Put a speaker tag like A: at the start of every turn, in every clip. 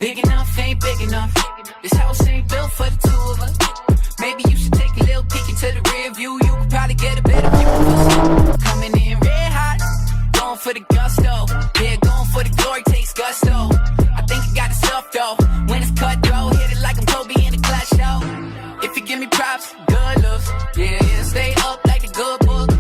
A: Big enough, ain't big enough. This house ain't built for the two of us. Maybe you should take a little peek into the rear view. You could probably get a better view of us. Coming in red hot, going for the gusto. Yeah, going for the glory takes gusto. I think you got the stuff though. When it's cutthroat, hit it like I'm Kobe in a clutch show. If you give me props, good looks. Yeah, yeah, stay up like the good book.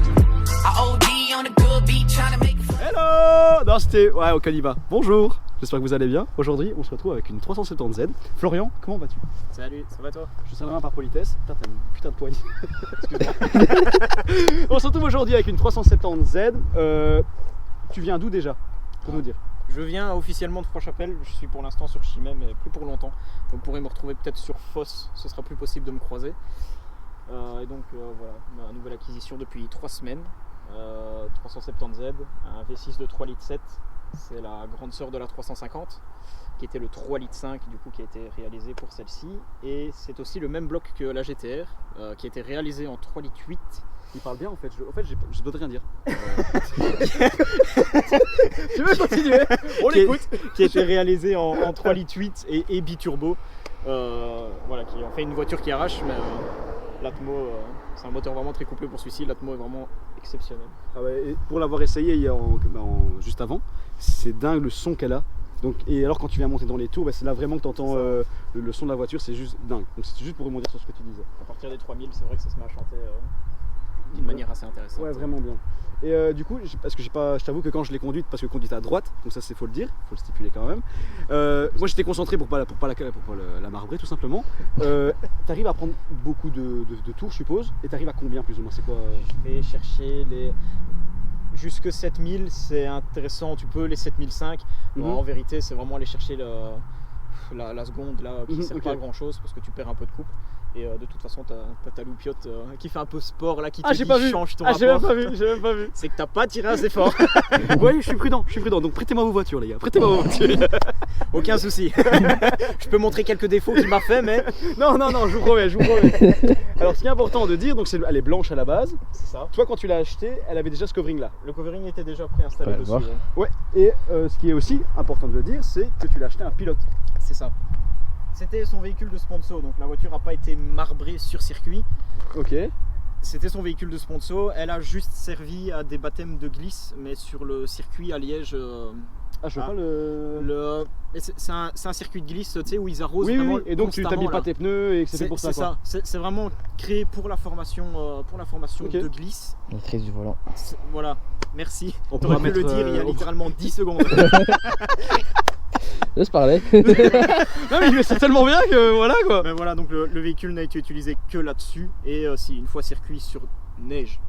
A: I OD on the good beat, trying to make it.
B: Hello. Non, c'était... Ouais, ok, on y va. Bonjour, j'espère que vous allez bien. Aujourd'hui, on se retrouve avec une 370Z. Florian, comment vas-tu?
C: Salut, ça va toi?
B: Je sais rien par politesse. Putain, t'as une putain de poigne. Excuse-moi. On se retrouve aujourd'hui avec une 370Z. Tu viens d'où déjà? Pour nous dire.
C: Je viens officiellement de Froid-Chapelle, je suis pour l'instant sur Chimay mais plus pour longtemps. Vous pourrez me retrouver peut-être sur Foss, ce sera plus possible de me croiser. Et donc voilà, ma nouvelle acquisition depuis 3 semaines. 370Z, un V6 de 3,7 litres. C'est la grande sœur de la 350 qui était le 3,5 litres du coup qui a été réalisé pour celle-ci. Et c'est aussi le même bloc que la GTR qui a été réalisé en 3,8 litres.
B: Il parle bien en fait, je dois rien dire. Tu veux continuer? On l'écoute.
C: Qui a été réalisé en 3,8 litres et biturbo. Voilà, qui en fait une voiture qui arrache, mais l'Atmo, c'est un moteur vraiment très couplé pour celui-ci. L'Atmo est vraiment exceptionnel.
B: Ah ouais, et pour l'avoir essayé juste avant, c'est dingue le son qu'elle a. Donc, et alors quand tu viens monter dans les tours, c'est là vraiment que tu entends le son de la voiture, c'est juste dingue. Donc c'est juste pour rebondir sur ce que tu disais.
C: À partir des 3000, c'est vrai que ça se met à chanter d'une manière assez intéressante.
B: Ouais, vraiment bien. Et du coup, parce que je t'avoue que quand je l'ai conduite, parce que conduite à droite, donc ça c'est faut le dire, faut le stipuler quand même. Moi j'étais concentré pour pas la marbrer tout simplement. T'arrives à prendre beaucoup de tours, je suppose, et t'arrives à combien plus ou moins? C'est quoi
C: Je vais chercher les jusque 7000, c'est intéressant. Tu peux les 7005. En vérité, c'est vraiment aller chercher la seconde là qui ne sert pas à grand chose parce que tu perds un peu de coupe. Et de toute façon, t'as ta loupiote qui fait un peu sport là, qui te dit change ton rapport.
B: J'ai même pas vu.
C: C'est que t'as pas tiré assez fort.
B: Oui, je suis prudent. Donc prêtez-moi vos voitures les gars, prêtez-moi vos voitures.
C: Aucun souci. Je peux montrer quelques défauts qu'il m'a fait, mais...
B: Non, je vous promets. Alors ce qui est important de dire, donc elle est blanche à la base.
C: C'est ça.
B: Toi quand tu l'as acheté, elle avait déjà ce covering là.
C: Le covering était déjà préinstallé dessus.
B: Ouais, et ce qui est aussi important de le dire, c'est que tu l'as acheté un pilote.
C: C'est ça. C'était son véhicule de sponsor, donc la voiture n'a pas été marbrée sur circuit.
B: Ok.
C: C'était son véhicule de sponsor, elle a juste servi à des baptêmes de glisse, mais sur le circuit à Liège.
B: Je vois pas le...
C: C'est un circuit de glisse, tu sais, où ils arrosent vraiment.
B: Oui, et donc tu t'habilles pas tes pneus et que c'est pour ça.
C: C'est ça, c'est vraiment créé pour la formation, de glisse.
D: Maîtrise du volant.
C: Voilà, merci.
B: On
C: pourrait pu le dire il y a littéralement 10 secondes.
D: Laisse parler.
B: Non mais c'est tellement bien que voilà quoi.
C: Ben voilà, donc le véhicule n'a été utilisé que là-dessus. Et si une fois circuit sur neige,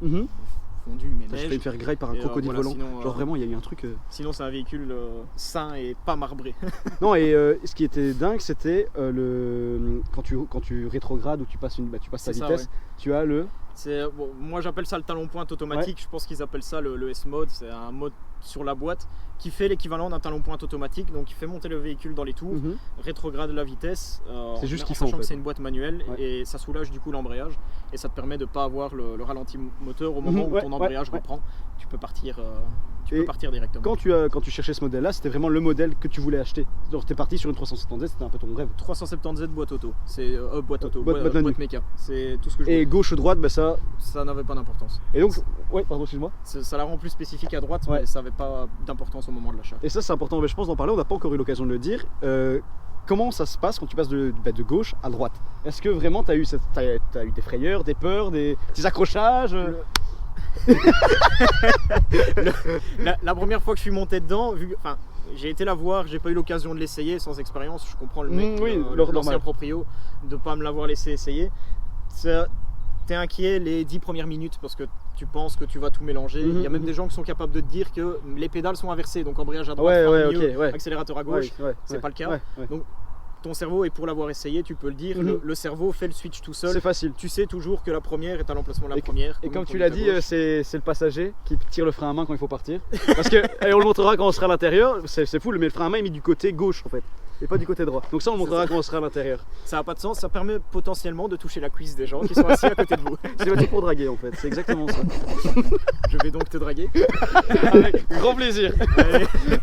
C: fondu mais neige.
B: Je vais me faire graille par un crocodile volant.
C: Sinon,
B: genre vraiment il y a eu un truc.
C: Sinon c'est un véhicule sain et pas marbré.
B: Non et ce qui était dingue c'était quand tu rétrogrades ou tu passes ta vitesse, tu as le...
C: moi j'appelle ça le talon pointe automatique, je pense qu'ils appellent ça le S-Mode, c'est un mode sur la boîte qui fait l'équivalent d'un talon pointe automatique, donc il fait monter le véhicule dans les tours, rétrograde la vitesse,
B: c'est juste
C: en sachant que c'est une boîte manuelle et ça soulage du coup l'embrayage et ça te permet de ne pas avoir le ralenti moteur au moment où ton embrayage reprend, tu peux partir directement.
B: Quand tu cherchais ce modèle là, c'était vraiment le modèle que tu voulais acheter, genre t'es parti sur une 370Z, c'était un peu ton rêve.
C: 370Z boîte auto, c'est boîte méca, c'est tout ce que je
B: voulais. Et gauche ou droite, ça
C: n'avait pas d'importance.
B: Et donc, pardon, excuse-moi.
C: Ça la rend plus spécifique à droite, mais ça n'avait pas d'importance au moment de l'achat.
B: Et ça c'est important, mais je pense d'en parler, on n'a pas encore eu l'occasion de le dire. Comment ça se passe quand tu passes de gauche à droite? Est-ce que vraiment t'as eu des frayeurs, des peurs, des accrochages?
C: La première fois que je suis monté dedans, j'ai été la voir, j'ai pas eu l'occasion de l'essayer sans expérience, je comprends le mec, l'ancien proprio, de pas me l'avoir laissé essayer. T'es inquiet les 10 premières minutes parce que tu penses que tu vas tout mélanger. Il y a même des gens qui sont capables de te dire que les pédales sont inversées, donc embrayage à droite, accélérateur à gauche, c'est pas le cas. Donc ton cerveau, et pour l'avoir essayé, tu peux le dire, le cerveau fait le switch tout seul.
B: C'est facile.
C: Tu sais toujours que la première est à l'emplacement de la première.
B: Et comme tu l'as dit, c'est le passager qui tire le frein à main quand il faut partir. Parce que, et on le montrera quand on sera à l'intérieur, c'est fou, mais le frein à main est mis du côté gauche en fait. et pas du côté droit. Donc ça on montrera quand on sera à l'intérieur.
C: Ça n'a pas de sens, ça permet potentiellement de toucher la cuisse des gens qui sont assis à côté de vous.
B: C'est une voiture pour draguer en fait, c'est exactement ça.
C: Je vais donc te draguer.
B: Avec grand plaisir.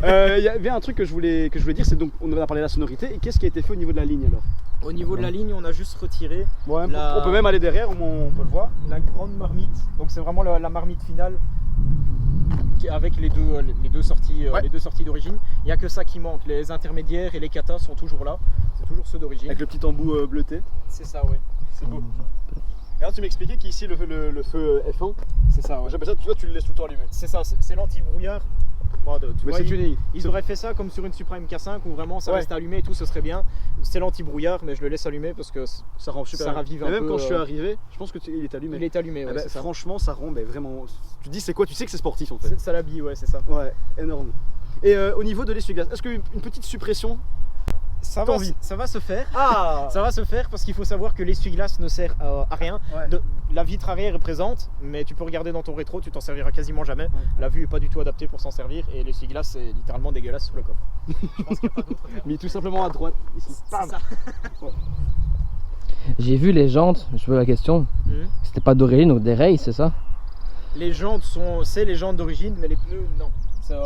B: Il y a bien un truc que je voulais dire, c'est donc on a parlé de la sonorité, et qu'est-ce qui a été fait au niveau de la ligne alors?
C: Au niveau de la ligne, on a juste retiré
B: on peut même aller derrière, on peut le voir.
C: La grande marmite, donc c'est vraiment la marmite finale avec les deux sorties d'origine. Il n'y a que ça qui manque, les intermédiaires et les katas sont toujours là, c'est toujours ceux d'origine.
B: Avec le petit embout bleuté.
C: C'est ça, oui, c'est beau.
B: Alors tu m'expliquais qu'ici le feu F1,
C: c'est ça, ouais.
B: J'appelle ça, tu vois, tu le laisses tout le temps allumé.
C: C'est ça, c'est l'anti-brouillard.
B: Mais c'est tuning.
C: Ils devraient faire ça comme sur une Supreme K5 où vraiment ça reste allumé et tout, ce serait bien. C'est l'anti-brouillard, mais je le laisse allumer parce que ça rend super, ça ravive un peu.
B: Même quand je suis arrivé, je pense qu'il est allumé.
C: Il est allumé, ouais.
B: Franchement, ça rend vraiment. Tu dis c'est quoi? Tu sais que c'est sportif en fait.
C: Ça l'habille, ouais, c'est ça.
B: Ouais, énorme. Et au niveau de l'essuie-glace, est-ce qu'une petite suppression?
C: Ça va se faire.
B: Ah
C: ça va se faire parce qu'il faut savoir que l'essuie-glace ne sert à rien.
B: Ouais.
C: La vitre arrière est présente, mais tu peux regarder dans ton rétro, tu t'en serviras quasiment jamais. Ouais. La vue est pas du tout adaptée pour s'en servir et l'essuie-glace c'est littéralement dégueulasse sous le coffre. Je pense qu'il n'y a pas d'autre.
B: Mais tout simplement à droite, ici.
C: C'est ça.
D: Ouais. J'ai vu les jantes, je pose la question. C'était pas d'origine, donc des rails, c'est ça?
C: Les jantes c'est les jantes d'origine, mais les pneus non.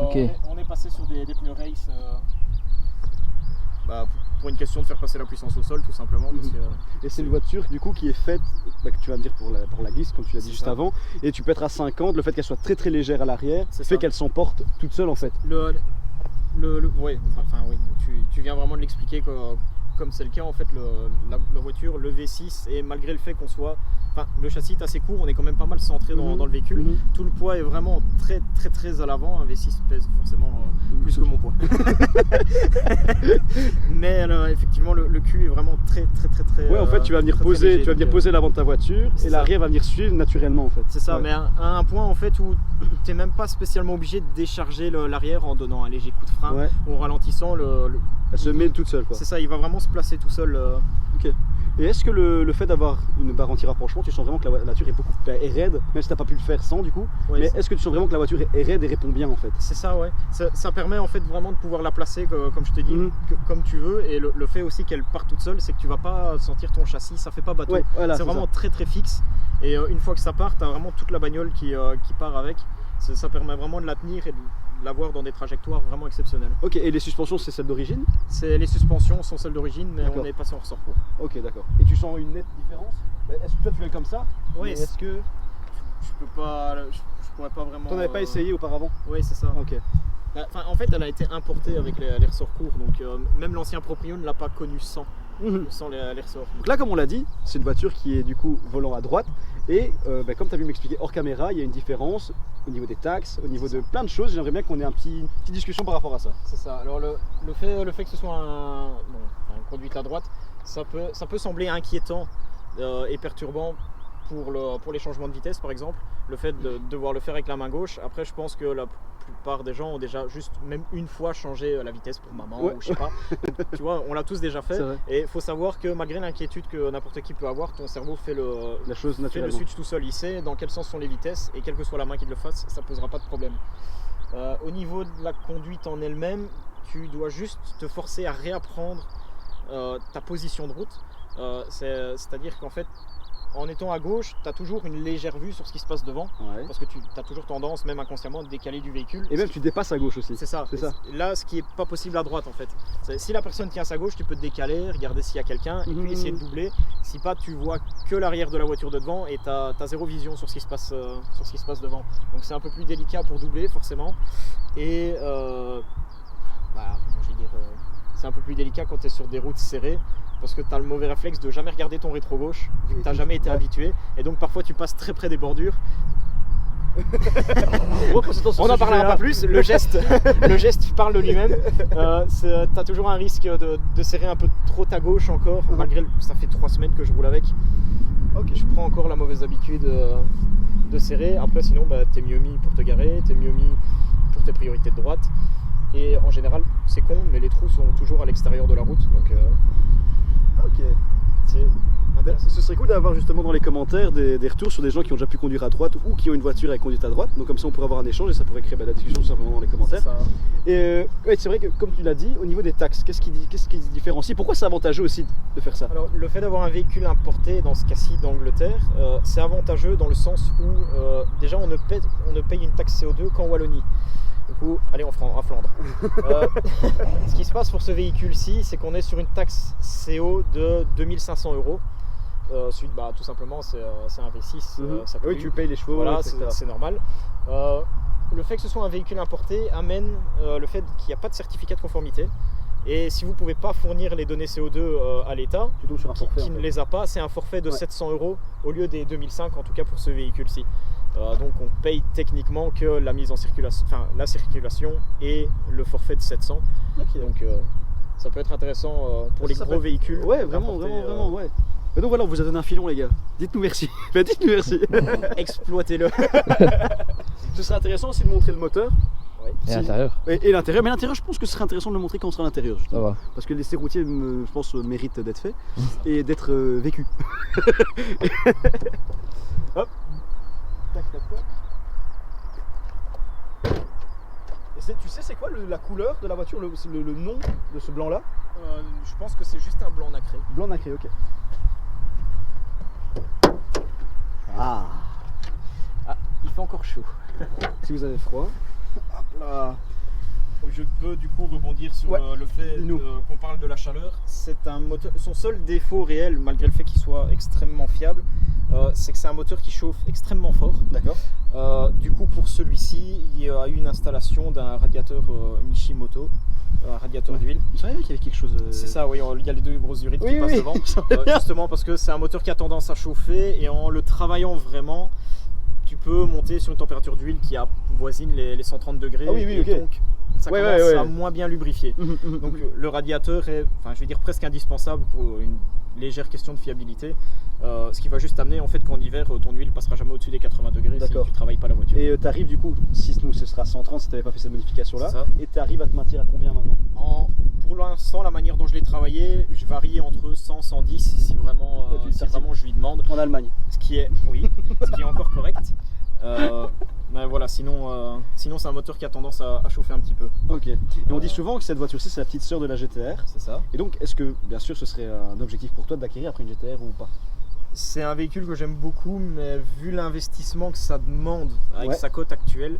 D: Okay.
C: On est passé sur des pneus race. Pour une question de faire passer la puissance au sol tout simplement. Parce que,
B: et c'est une voiture du coup qui est faite, que tu vas me dire pour la glisse comme tu l'as dit juste avant, et tu peux être à 50, le fait qu'elle soit très très légère à l'arrière fait qu'elle s'emporte toute seule en fait.
C: Oui, tu viens vraiment de l'expliquer comme c'est le cas en fait, la voiture, le V6, et malgré le fait qu'on soit, le châssis est assez court, on est quand même pas mal centré dans le véhicule, tout le poids est vraiment très très très à l'avant, un V6 pèse forcément plus que mon poids. Mais alors, effectivement le cul est vraiment très très très très.
B: Ouais, en fait tu vas venir poser l'avant de ta voiture et l'arrière va venir suivre naturellement en fait.
C: C'est ça, mais à un point en fait où tu n'es même pas spécialement obligé de décharger l'arrière en donnant un léger coup de frein ou en ralentissant
B: elle se met toute seule quoi.
C: C'est ça, il va vraiment se placer tout seul.
B: Ok. Et est-ce que le fait d'avoir une barre anti-rapprochement, tu sens vraiment que la voiture est raide, même si tu n'as pas pu le faire sans du coup, mais est-ce que tu sens vraiment que la voiture est raide et répond bien en fait? C'est
C: ça, ouais. Ça permet en fait vraiment de pouvoir la placer comme je te dis, comme tu veux, et le fait aussi qu'elle parte toute seule, c'est que tu vas pas sentir ton châssis, ça fait pas bateau. C'est vraiment très très fixe, et une fois que ça part, tu as vraiment toute la bagnole qui part avec. Ça permet vraiment de la tenir et de l'avoir dans des trajectoires vraiment exceptionnelles.
B: Ok, et les suspensions c'est celles d'origine?
C: Les suspensions sont celles d'origine, mais on est passé en ressort-court.
B: Ok, d'accord. Et tu sens une nette différence? Est-ce que toi tu l'as comme ça?
C: Oui. Est-ce que je pourrais pas vraiment.
B: T'en avais pas essayé auparavant?
C: Oui, c'est ça.
B: Ok.
C: En fait, elle a été importée avec les ressorts courts, donc même l'ancien proprio ne l'a pas connue sans les ressorts.
B: Donc là, comme on l'a dit, c'est une voiture qui est du coup volant à droite, et comme tu as pu m'expliquer hors caméra, il y a une différence au niveau des taxes, au niveau de plein de choses. J'aimerais bien qu'on ait une petite discussion par rapport à ça.
C: C'est ça. Alors le fait que ce soit une conduite à droite, ça peut sembler inquiétant et perturbant pour les changements de vitesse par exemple, le fait de devoir le faire avec la main gauche. Après je pense que la plupart des gens ont déjà juste même une fois changé la vitesse pour maman ou je sais pas. Tu vois, on l'a tous déjà fait, et il faut savoir que malgré l'inquiétude que n'importe qui peut avoir, ton cerveau fait le switch tout seul, il sait dans quel sens sont les vitesses, et quelle que soit la main qui le fasse, ça posera pas de problème. Au niveau de la conduite en elle-même, tu dois juste te forcer à réapprendre ta position de route, c'est-à-dire qu'en fait en étant à gauche, tu as toujours une légère vue sur ce qui se passe devant, parce que tu as toujours tendance, même inconsciemment, de décaler du véhicule.
B: Et même tu dépasses à gauche aussi.
C: C'est ça. Là, ce qui n'est pas possible à droite en fait. Si la personne tient à sa gauche, tu peux te décaler, regarder s'il y a quelqu'un, et puis essayer de doubler. Si pas, tu vois que l'arrière de la voiture de devant, et tu as zéro vision sur ce qui se passe, devant. Donc c'est un peu plus délicat pour doubler forcément. Et c'est un peu plus délicat quand tu es sur des routes serrées, parce que tu as le mauvais réflexe de jamais regarder ton rétro gauche, vu que tu n'as jamais été habitué, et donc parfois tu passes très près des bordures. On n'en parlera pas plus, le geste parle de lui-même. Tu as toujours un risque de serrer un peu trop ta gauche encore, malgré ça fait 3 semaines que je roule avec. Je prends encore la mauvaise habitude de serrer. Après sinon t'es mieux mis pour te garer, t'es mieux mis pour tes priorités de droite. Et en général, c'est con, mais les trous sont toujours à l'extérieur de la route, donc
B: Ce serait cool d'avoir justement dans les commentaires des retours sur des gens qui ont déjà pu conduire à droite ou qui ont une voiture avec conduite à droite. Donc comme ça on pourrait avoir un échange et ça pourrait créer la discussion tout simplement dans les commentaires. Et ouais, c'est vrai que comme tu l'as dit, au niveau des taxes, qu'est-ce qui différencie? Pourquoi c'est avantageux aussi de faire ça?
C: Alors le fait d'avoir un véhicule importé dans ce cas-ci d'Angleterre, c'est avantageux dans le sens où déjà on ne paye une taxe CO2 qu'en Wallonie. Du coup, allez, à Flandre. Ce qui se passe pour ce véhicule-ci, c'est qu'on est sur une taxe CO de 2500 €. Ensuite, tout simplement, c'est un V6. Ça
B: oui, tu payes les chevaux,
C: voilà,
B: etc.
C: c'est normal. Le fait que ce soit un véhicule importé amène le fait qu'il n'y a pas de certificat de conformité. Et si vous ne pouvez pas fournir les données CO2 à l'État, qui ne les a pas, c'est un forfait de 700 € au lieu des 2005, en tout cas pour ce véhicule-ci. Donc on paye techniquement que la mise en circulation, la circulation et le forfait de 700. Okay. Donc ça peut être intéressant pour les gros véhicules.
B: Ouais, vraiment, ouais. Et donc voilà, on vous a donné un filon les gars. Dites-nous merci. Dites-nous merci.
C: Exploitez-le.
B: Ce serait intéressant aussi de montrer le moteur.
D: Ouais. Et l'intérieur.
B: Et l'intérieur, mais l'intérieur je pense que ce serait intéressant de le montrer quand on sera à l'intérieur. Parce que l'essai routier, je pense, mérite d'être fait et d'être vécu. Hop. Tac, tac, tac. Et tu sais c'est quoi la couleur de la voiture, le nom de ce blanc là?
C: Je pense que c'est juste un blanc nacré.
B: Blanc nacré, ok. Ah,
C: il fait encore chaud.
B: Si vous avez froid. Hop là.
C: Je peux du coup rebondir sur le fait qu'on parle de la chaleur. C'est un moteur. Son seul défaut réel, malgré le fait qu'il soit extrêmement fiable, c'est que c'est un moteur qui chauffe extrêmement fort.
B: D'accord.
C: Du coup, pour celui-ci, il y a eu une installation d'un radiateur Mishimoto, un radiateur d'huile.
B: Vous savez qu'il y avait quelque chose.
C: C'est ça, oui. Il y a les deux grosses urites qui passent devant. Justement parce que c'est un moteur qui a tendance à chauffer et en le travaillant vraiment, tu peux monter sur une température d'huile qui avoisine les 130 degrés.
B: Ah oui,
C: et
B: ok.
C: Donc, ça commence à moins bien lubrifier. Donc le radiateur est, je vais dire, presque indispensable pour une légère question de fiabilité. Ce qui va juste amener en fait qu'en hiver ton huile passera jamais au-dessus des 80 degrés si tu ne travailles pas la voiture.
B: Et tu arrives du coup, si nous ce sera 130 si tu n'avais pas fait cette modification là, et tu arrives à te maintenir à combien maintenant?
C: Pour l'instant, la manière dont je l'ai travaillé, je varie entre 100 et 110 si vraiment, je lui demande.
B: En Allemagne.
C: Ce qui est encore correct. Mais voilà, sinon c'est un moteur qui a tendance à chauffer un petit peu.
B: Ok. Et on dit souvent que cette voiture-ci c'est la petite sœur de la GTR.
C: C'est ça.
B: Et donc est-ce que bien sûr ce serait un objectif pour toi d'acquérir après une GTR ou pas?
C: C'est un véhicule que j'aime beaucoup, mais vu l'investissement que ça demande avec sa cote actuelle,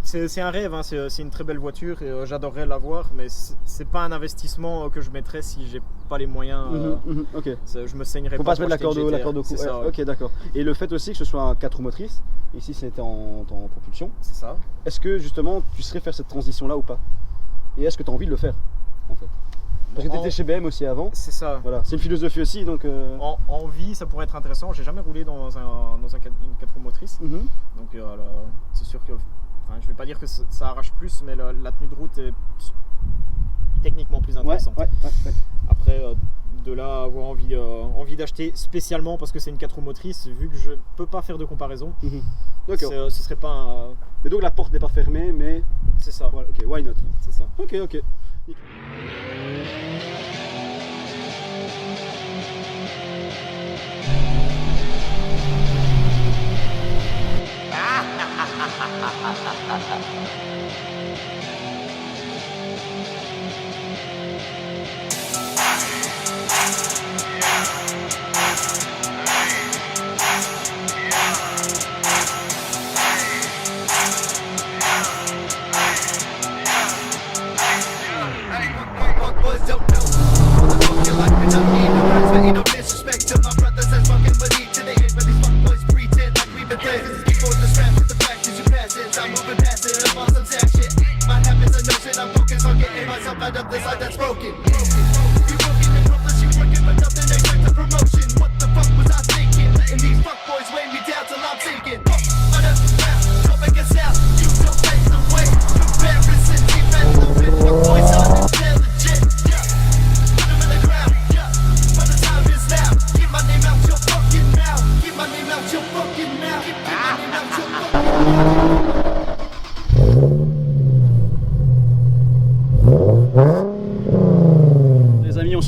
C: c'est un rêve, hein. C'est une très belle voiture et j'adorerais l'avoir, mais c'est pas un investissement que je mettrais si j'ai pas les moyens.
B: Okay.
C: Je me saignerais.
B: Faut pas se mettre l'accord au cou. Ok, d'accord. Et le fait aussi que ce soit un 4 roues motrices, ici c'était en propulsion.
C: C'est ça.
B: Est-ce que justement tu serais faire cette transition là ou pas? Et est-ce que tu as envie de le faire en fait? Parce que tu étais chez BM aussi avant.
C: C'est ça.
B: Voilà, c'est une philosophie aussi donc.
C: En vie, ça pourrait être intéressant. J'ai jamais roulé dans une 4 roues motrices, donc c'est sûr que. Je vais pas dire que ça arrache plus, mais la tenue de route est techniquement plus intéressante. Après, de là à avoir envie d'acheter spécialement parce que c'est une 4 roues motrices, vu que je peux pas faire de comparaison, ce serait pas un...
B: Mais donc la porte n'est pas fermée, mais...
C: C'est ça.
B: Voilà, ok, why not?
C: C'est ça.
B: Ok.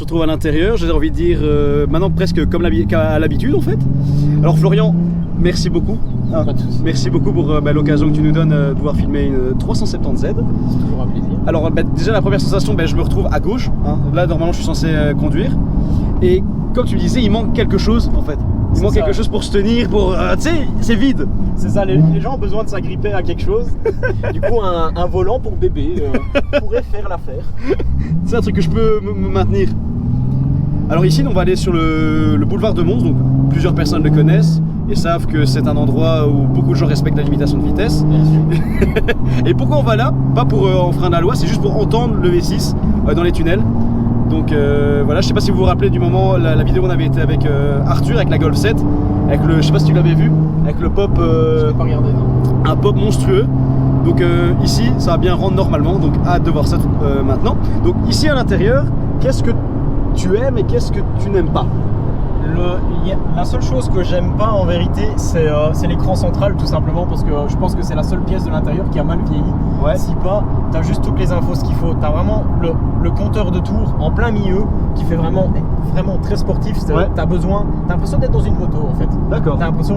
B: retrouve à l'intérieur, j'ai envie de dire maintenant presque comme à l'habitude en fait. Alors Florian, merci beaucoup. Merci beaucoup pour l'occasion que tu nous donnes de pouvoir filmer une 370Z.
C: C'est toujours un plaisir.
B: Alors déjà la première sensation, je me retrouve à gauche. Hein. Là normalement je suis censé conduire. Et comme tu me disais, il manque quelque chose en fait. Il manque quelque chose pour se tenir, pour... tu sais, c'est vide.
C: C'est ça, les gens ont besoin de s'agripper à quelque chose. Du coup, un volant pour bébé pourrait faire l'affaire.
B: C'est un truc que je peux me maintenir. Alors ici, on va aller sur le boulevard de Mons. Donc plusieurs personnes le connaissent et savent que c'est un endroit où beaucoup de gens respectent la limitation de vitesse.
C: Bien sûr.
B: Et pourquoi on va là? Pas pour enfreindre la loi, c'est juste pour entendre le V6 dans les tunnels. Donc voilà, je sais pas si vous vous rappelez du moment, la vidéo on avait été avec Arthur, avec la Golf 7, avec le, je sais pas si tu l'avais vu, avec le pop,
C: Je peux pas regarder, non.
B: un pop monstrueux. Donc ici, ça va bien rendre normalement, donc hâte de voir ça maintenant. Donc ici à l'intérieur, qu'est-ce que tu aimes et qu'est-ce que tu n'aimes pas?
C: La seule chose que j'aime pas en vérité, c'est l'écran central, tout simplement parce que je pense que c'est la seule pièce de l'intérieur qui a mal vieilli.
B: Ouais.
C: Si pas, t'as juste toutes les infos ce qu'il faut. T'as vraiment le compteur de tours en plein milieu qui fait vraiment très sportif.
B: Ouais.
C: T'as l'impression d'être dans une moto en fait.
B: D'accord.
C: T'as l'impression,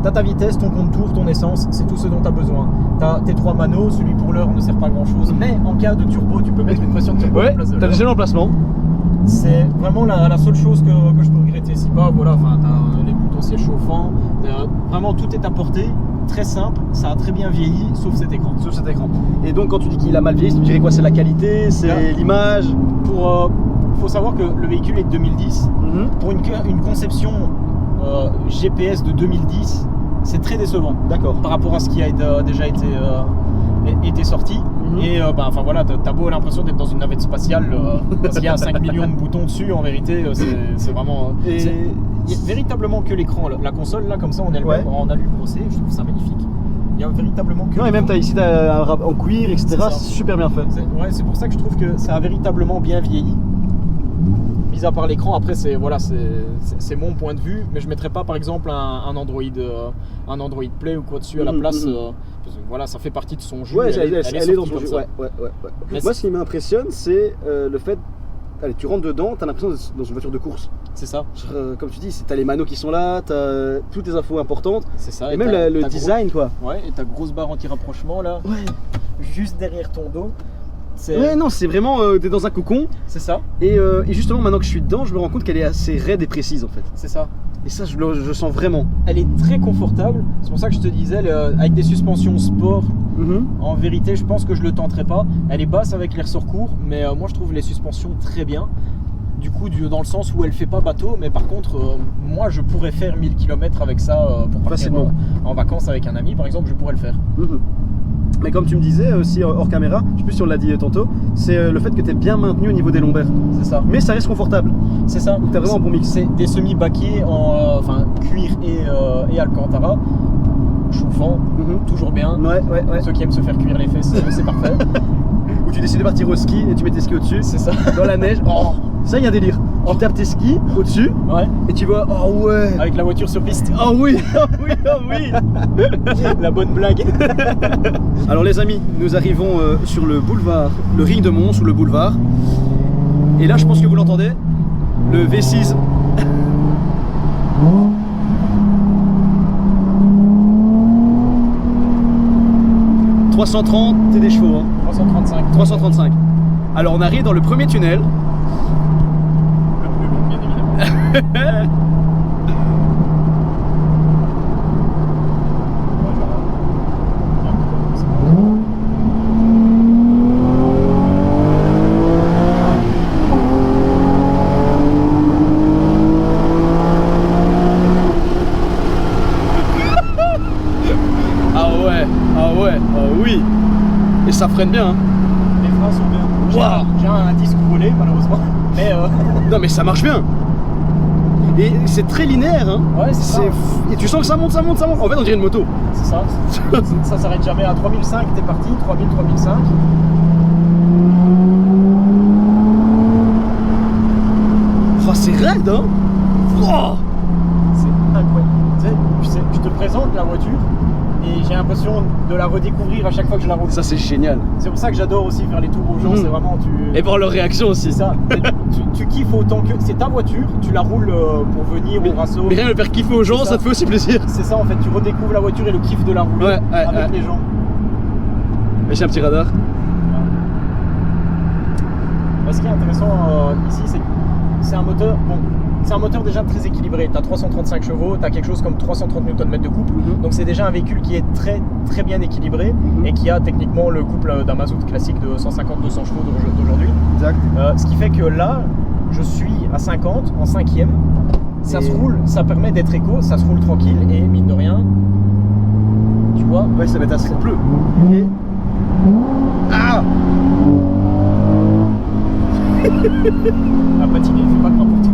C: t'as ta vitesse, ton compte tour, ton essence, c'est tout ce dont t'as besoin. T'as tes 3 manos, celui pour l'heure ne sert pas à grand chose, mais en cas de turbo, tu peux mettre une pression de turbo à la
B: Ouais,
C: place de
B: t'as
C: l'heure.
B: déjà l'emplacement.
C: C'est vraiment la seule chose que je peux regretter. Si pas, voilà, enfin, t'as les boutons siège chauffant, vraiment tout est à portée, très simple, ça a très bien vieilli, sauf cet écran.
B: Sur cet écran. Et donc quand tu dis qu'il a mal vieilli, tu dirais quoi? C'est la qualité, c'est l'image?
C: Faut savoir que le véhicule est de 2010. Pour une conception GPS de 2010, c'est très décevant.
B: D'accord.
C: Par rapport à ce qui a déjà été sorti. Et enfin voilà, t'as beau l'impression d'être dans une navette spatiale parce qu'il y a 5 millions de boutons dessus, en vérité c'est vraiment... Il y a véritablement que l'écran, la console là comme ça en elle-même, en alu brossé, je trouve ça magnifique. Il y a véritablement que...
B: Non, et même t'as ici en cuir, etc. C'est super bien fait.
C: C'est pour ça que je trouve que ça a véritablement bien vieilli. Mis à part l'écran, après c'est mon point de vue, mais je mettrais pas par exemple un Android Play ou quoi dessus à la place. Parce que, voilà, ça fait partie de son jeu.
B: Ouais, elle est dans son jeu.
C: Ouais.
B: Moi, ce qui m'impressionne, c'est le fait. Allez, tu rentres dedans, t'as l'impression d'être dans une voiture de course.
C: C'est ça.
B: Comme tu dis, t'as les manos qui sont là, t'as toutes les infos importantes.
C: C'est ça.
B: Et même le design, quoi.
C: Ouais, et ta grosse barre anti-rapprochement là.
B: Ouais.
C: Juste derrière ton dos.
B: Ouais, non, c'est vraiment. T'es dans un cocon.
C: C'est ça.
B: Et justement, maintenant que je suis dedans, je me rends compte qu'elle est assez raide et précise en fait.
C: C'est ça.
B: Et ça, je sens vraiment.
C: Elle est très confortable. C'est pour ça que je te disais, avec des suspensions sport, en vérité, je pense que je le tenterai pas. Elle est basse avec les ressorts courts, mais moi je trouve les suspensions très bien. Du coup, dans le sens où elle fait pas bateau, mais par contre, moi je pourrais faire 1000 km avec ça pour partir en vacances avec un ami, par exemple, je pourrais le faire.
B: Mais comme tu me disais aussi hors caméra, je sais plus si on l'a dit tantôt, c'est le fait que tu es bien maintenu au niveau des lombaires.
C: C'est ça.
B: Mais ça reste confortable.
C: C'est ça.
B: Tu as vraiment un bon mix.
C: C'est des semi-baquets en cuir et alcantara. Chauffant, toujours bien.
B: Ouais.
C: Ceux qui aiment se faire cuire les fesses, c'est parfait.
B: Ou tu décides de partir au ski et tu mets tes skis au-dessus.
C: C'est ça.
B: Dans la neige. Oh, ça y a un délire. Tu tapes tes skis au-dessus.
C: Ouais.
B: Et tu vois, oh ouais.
C: Avec la voiture sur piste.
B: Oh oui, oh oui.
C: La bonne blague.
B: Alors les amis, nous arrivons sur le boulevard, le ring de Mons ou le boulevard. Et là, je pense que vous l'entendez, le V6. « 330, t'es des chevaux, hein.
C: 335.
B: 335. Alors on arrive dans le premier tunnel.
C: Le plus long, bien évidemment.
B: Et ça freine bien, hein.
C: Les freins sont bien.
B: Wow.
C: J'ai un disque volé malheureusement. Mais
B: non mais ça marche bien. Et c'est très linéaire, hein.
C: Ouais, c'est ça.
B: Et tu sens que ça monte. En fait, on dirait une moto.
C: C'est ça. Ça s'arrête jamais. À 3005, t'es parti. 3000, 3005.
B: Oh, c'est raide, hein. Oh.
C: C'est incroyable. Tu sais, je te présente la voiture. et j'ai l'impression de la redécouvrir à chaque fois que je la roule.
B: Ça c'est génial.
C: C'est pour ça que j'adore aussi faire les tours aux gens, c'est vraiment
B: Et voir leur réaction aussi.
C: C'est ça, tu kiffes autant que... C'est ta voiture, tu la roules pour venir au rasso.
B: Mais rien de faire kiffer aux gens, ça te fait aussi plaisir.
C: C'est ça en fait, tu redécouvres la voiture et le kiff de la rouler avec les gens.
B: Et j'ai un petit radar.
C: Ce qui est intéressant ici, c'est que c'est un moteur, bon, c'est un moteur déjà très équilibré. Tu as 335 chevaux, tu as quelque chose comme 330 Nm de couple. Donc c'est déjà un véhicule qui est très bien équilibré et qui a techniquement le couple d'un mazout classique de 150-200 chevaux d'aujourd'hui.
B: Exact.
C: Ce qui fait que là, je suis à 50 en 5e. Ça se roule, ça permet d'être éco, ça se roule tranquille et mine de rien, tu vois.
B: Ouais, ça va être assez bleu.
C: Et... Ah à patiner, fais pas de n'importe où.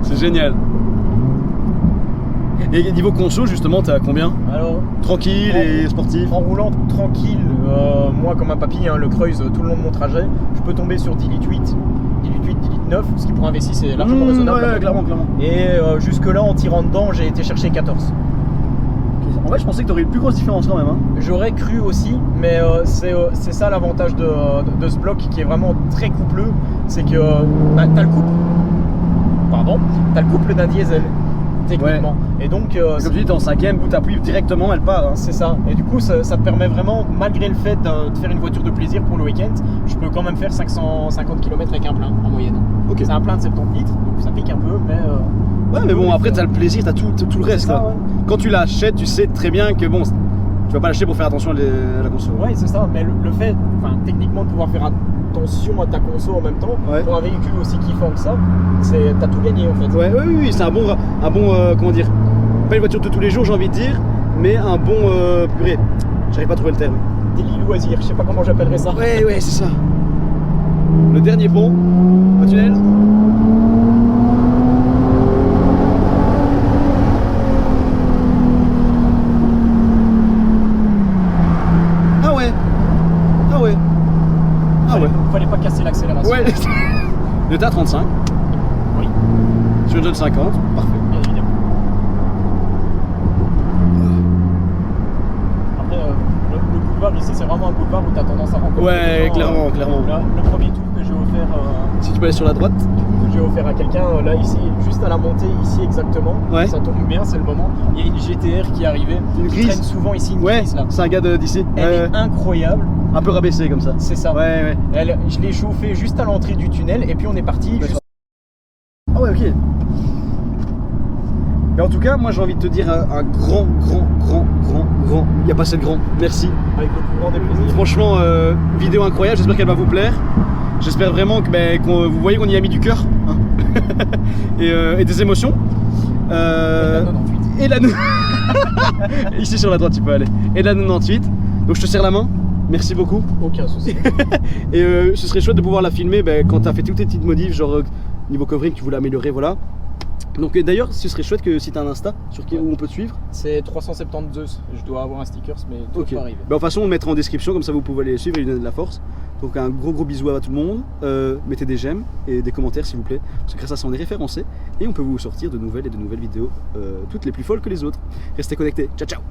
B: C'est génial. Et niveau conso, justement, t'es à combien? Alors, tranquille et sportif?
C: En roulant tranquille, moi comme un papy, le Creuse, tout le long de mon trajet, je peux tomber sur 10 litres 8, 10 litres 8, 10 litres 9, ce qui pour un V6 c'est largement raisonnable.
B: Ouais, clairement.
C: Et jusque là, en tirant dedans, j'ai été chercher 14.
B: En fait, je pensais que tu aurais une plus grosse différence quand même. Hein.
C: J'aurais cru aussi, mais c'est ça l'avantage de ce bloc qui est vraiment très coupleux. C'est que t'as le couple. Pardon, t'as le couple d'un diesel, techniquement. Ouais. Et donc.
B: Comme tu dis, t'es en 5e, où t'appuies directement, elle part. Hein.
C: C'est ça. Et du coup, ça te permet vraiment, malgré le fait de faire une voiture de plaisir pour le week-end, je peux quand même faire 550 km avec un plein en moyenne. Okay. C'est un plein de 70 litres, donc ça pique un peu, mais.
B: Ouais, mais bon, après, t'as le plaisir, t'as tout le reste. Ça, quoi. Ouais. Quand tu l'achètes, tu sais très bien que bon, tu vas pas l'acheter pour faire attention à la conso.
C: Ouais, c'est ça, mais le fait, techniquement, de pouvoir faire attention à ta conso en même temps, pour un véhicule aussi kiffant que ça, t'as tout gagné en fait.
B: Ouais, oui, c'est un bon comment dire, pas une voiture de tous les jours, j'ai envie de dire, mais un bon, purée, j'arrive pas à trouver le terme.
C: Délit loisir, je sais pas comment j'appellerais ça.
B: Ouais, c'est ça. Le dernier pont, au tunnel.
C: Fallait pas casser l'accélération.
B: Ouais. Le tas 35.
C: Oui.
B: Sur une zone 50. Parfait.
C: Bien évidemment. Après, le boulevard ici, c'est vraiment un boulevard où tu as tendance à rencontrer.
B: Ouais, clairement.
C: Là, le premier tour que j'ai offert.
B: Si tu peux aller sur la droite.
C: Que j'ai offert à quelqu'un, là, ici, juste à la montée, ici exactement. Ouais. Ça tombe bien, c'est le moment. Il y a une GTR qui est arrivée. Une grise. Qui traîne souvent ici, une grise là.
B: C'est un gars d'ici.
C: Elle est incroyable.
B: Un peu rabaissé comme ça.
C: C'est ça.
B: Ouais.
C: Je l'ai chauffé juste à l'entrée du tunnel et puis on est parti.
B: Ah ouais, ok. Et en tout cas, moi j'ai envie de te dire un grand. Il n'y a pas assez de grand. Merci.
C: Avec le plus grand des plaisirs.
B: Franchement, vidéo incroyable. J'espère qu'elle va vous plaire. J'espère vraiment que vous voyez qu'on y a mis du cœur hein. et des émotions. Et la 98. Ici sur la droite, tu peux aller. Et la 98. Donc je te serre la main. Merci beaucoup.
C: Aucun souci.
B: Et ce serait chouette de pouvoir la filmer quand tu as fait toutes tes petites modifs, genre niveau covering, tu voulais améliorer, voilà. Donc d'ailleurs, ce serait chouette que si tu as un Insta où on peut te suivre.
C: C'est 372, je dois avoir un sticker, mais tout va arriver.
B: De toute façon, on le mettra en description, comme ça vous pouvez aller les suivre et lui donner de la force. Donc un gros bisou à tout le monde. Mettez des j'aime et des commentaires s'il vous plaît. Parce que grâce à ça, on est référencé et on peut vous sortir de nouvelles vidéos, toutes les plus folles que les autres. Restez connectés. Ciao.